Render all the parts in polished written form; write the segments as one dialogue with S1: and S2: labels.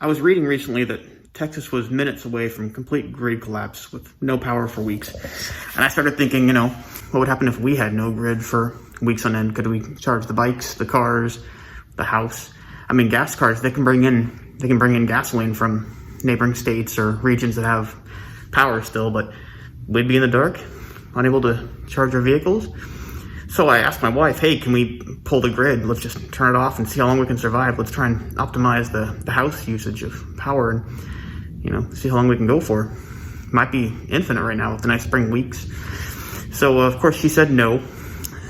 S1: I was reading recently that Texas was minutes away from complete grid collapse with no power for weeks. And I started thinking, what would happen if we had no grid for weeks on end? Could we charge the bikes, the cars, the house? I mean, gas cars, they can bring in gasoline from neighboring states or regions that have power still, but we'd be in the dark, unable to charge our vehicles. So I asked my wife, hey, can we pull the grid? Let's just turn it off and see how long we can survive. Let's try and optimize the house usage of power and, see how long we can go for. Might be infinite right now with the nice spring weeks. So, of course, she said no.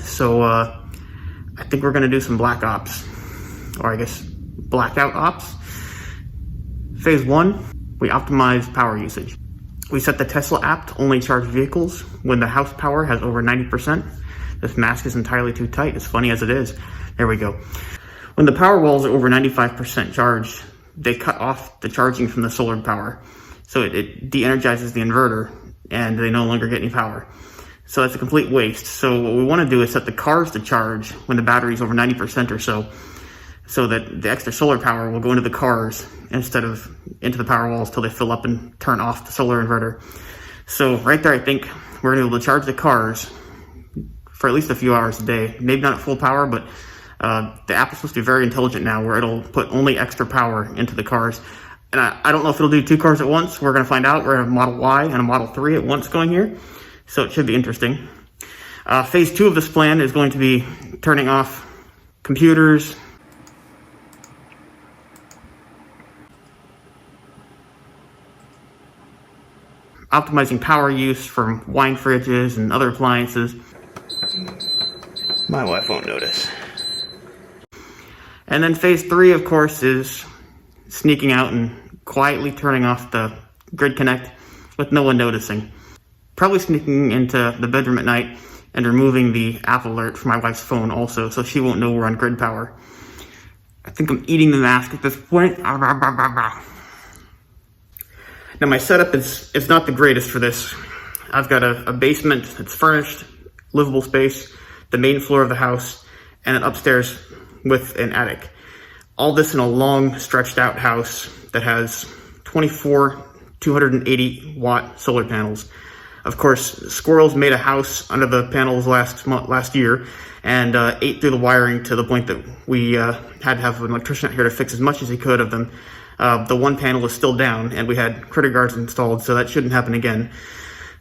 S1: So, I think we're going to do some black ops, or I guess blackout ops. Phase 1, we optimize power usage. We set the Tesla app to only charge vehicles when the house power has over 90%. This mask is entirely too tight, as funny as it is. There we go. When the PowerWalls are over 95% charged, they cut off the charging from the solar power. So it de-energizes the inverter, and they no longer get any power. So that's a complete waste. So what we want to do is set the cars to charge when the battery is over 90% or so that the extra solar power will go into the cars instead of into the PowerWalls till they fill up and turn off the solar inverter. So right there, I think we're going to be able to charge the cars for at least a few hours a day. Maybe not at full power, but the app is supposed to be very intelligent now, where it'll put only extra power into the cars. And I don't know if it'll do 2 cars at once. We're going to find out. We're going to have a Model Y and a Model 3 at once going here, so it should be interesting. Phase 2 of this plan is going to be turning off computers, optimizing power use from wine fridges and other appliances. My wife won't notice. And then phase 3, of course, is sneaking out and quietly turning off the Grid Connect with no one noticing. Probably sneaking into the bedroom at night and removing the app alert from my wife's phone also, so she won't know we're on grid power. I think I'm eating the mask at this point. Now my setup is not the greatest for this. I've got a basement that's furnished, livable space, the main floor of the house, and an upstairs with an attic. All this in a long, stretched out house that has 24 280 watt solar panels. Of course, squirrels made a house under the panels last year and ate through the wiring to the point that we had to have an electrician out here to fix as much as he could of them. The one panel is still down, and we had critter guards installed, so that shouldn't happen again.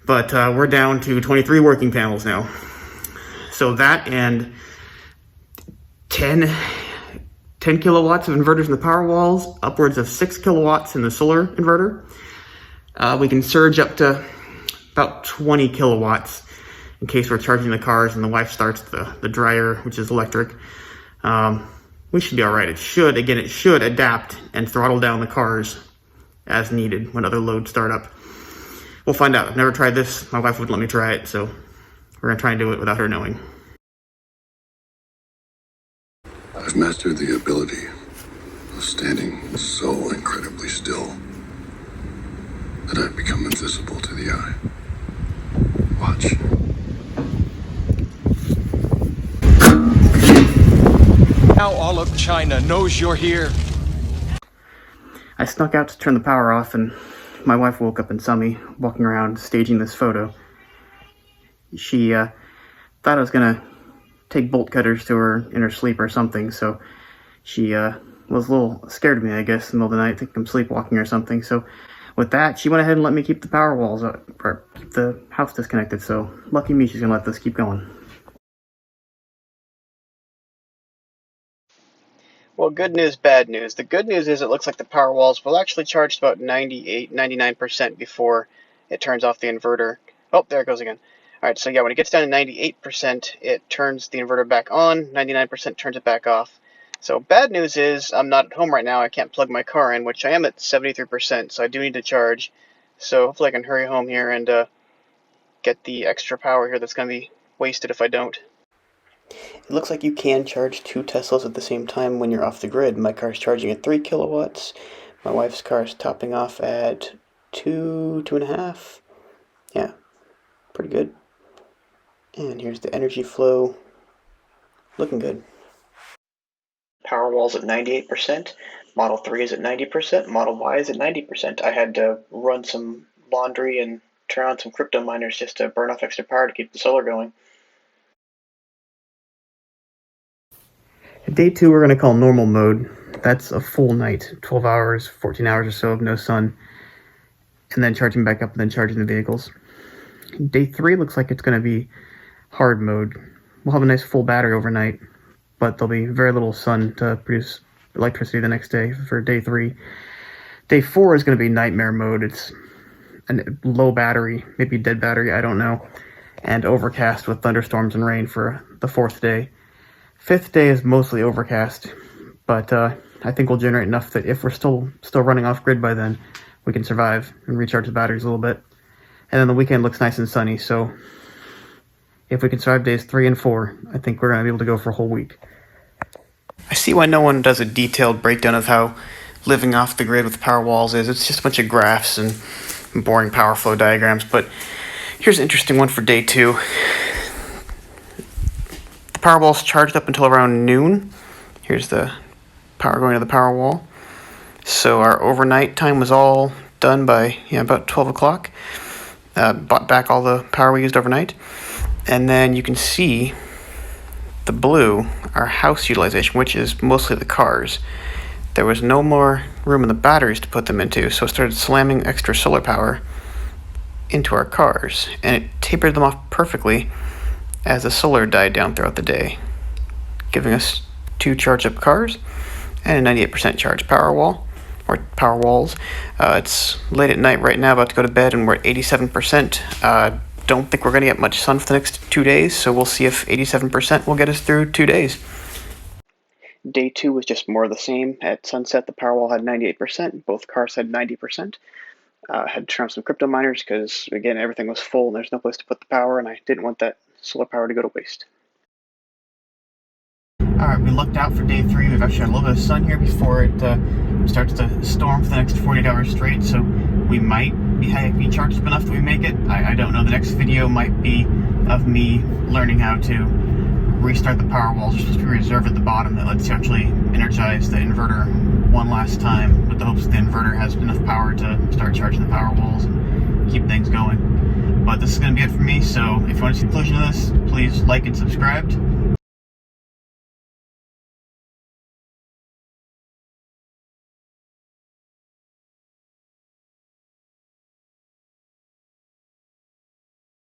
S1: But we're down to 23 working panels now. So that and 10 kilowatts of inverters in the PowerWalls, upwards of 6 kilowatts in the solar inverter. We can surge up to about 20 kilowatts in case we're charging the cars and the wife starts the dryer, which is electric. We should be all right. It should adapt and throttle down the cars as needed when other loads start up. We'll find out. I've never tried this. My wife wouldn't let me try it, so we're going to try and do it without her knowing.
S2: I've mastered the ability of standing so incredibly still that I've become invisible to the eye. Watch.
S3: Now all of China knows you're here.
S1: I snuck out to turn the power off, and my wife woke up and saw me walking around staging this photo. She thought I was gonna take bolt cutters to her in her sleep or something, so she was a little scared of me, I guess, in the middle of the night, thinking I'm sleepwalking or something. So with that, she went ahead and let me keep the power walls up, or keep the house disconnected, so lucky me, she's gonna let this keep going. Well, good news, bad news. The good news is it looks like the PowerWalls will actually charge about 98-99% before it turns off the inverter. Oh, there it goes again. Alright, so yeah, when it gets down to 98%, it turns the inverter back on, 99% turns it back off. So bad news is I'm not at home right now, I can't plug my car in, which I am at 73%, so I do need to charge. So hopefully I can hurry home here and get the extra power here that's going to be wasted if I don't. It looks like you can charge 2 Teslas at the same time when you're off the grid. My car's charging at 3 kilowatts. My wife's car is topping off at 2.5. Yeah, pretty good. And here's the energy flow. Looking good. PowerWall's at 98%. Model 3 is at 90%, Model Y is at 90%. I had to run some laundry and turn on some crypto miners just to burn off extra power to keep the solar going. Day 2 we're going to call normal mode. That's a full night, 12 hours, 14 hours or so of no sun, and then charging back up and then charging the vehicles. Day 3 looks like it's going to be hard mode. We'll have a nice full battery overnight, but there'll be very little sun to produce electricity the next day for day 3. Day 4 is going to be nightmare mode. It's a low battery, maybe dead battery, I don't know, and overcast with thunderstorms and rain for the 4th day. 5th day is mostly overcast, but I think we'll generate enough that if we're still running off grid by then, we can survive and recharge the batteries a little bit. And then the weekend looks nice and sunny, so if we can survive days 3 and 4, I think we're going to be able to go for a whole week. I see why no one does a detailed breakdown of how living off the grid with PowerWalls is. It's just a bunch of graphs and boring power flow diagrams, but here's an interesting one for day 2. The PowerWall's charged up until around noon. Here's the power going to the PowerWall. So our overnight time was all done by about 12 o'clock. Bought back all the power we used overnight. And then you can see the blue, our house utilization, which is mostly the cars. There was no more room in the batteries to put them into, so it started slamming extra solar power into our cars, and it tapered them off perfectly as the solar died down throughout the day, giving us 2 charged up cars and a 98% charged PowerWall, or PowerWalls. It's late at night right now, about to go to bed, and we're at 87%. Don't think we're going to get much sun for the next 2 days, so we'll see if 87% will get us through 2 days. Day 2 was just more of the same. At sunset, the PowerWall had 98%. Both cars had 90%. Had to turn on some crypto miners because, again, everything was full and there's no place to put the power, and I didn't want that solar power to go to waste. Alright, we looked out for day 3. We've actually had a little bit of sun here before it starts to storm for the next 48 hours straight, so we might be charged up enough that we make it. I don't know. The next video might be of me learning how to restart the PowerWalls. There's supposed to be a reserve at the bottom that lets you actually energize the inverter one last time with the hopes that the inverter has enough power to start charging the PowerWalls and keep things going. But this is going to be it for me, so if you want to see the conclusion of this, please like and subscribe.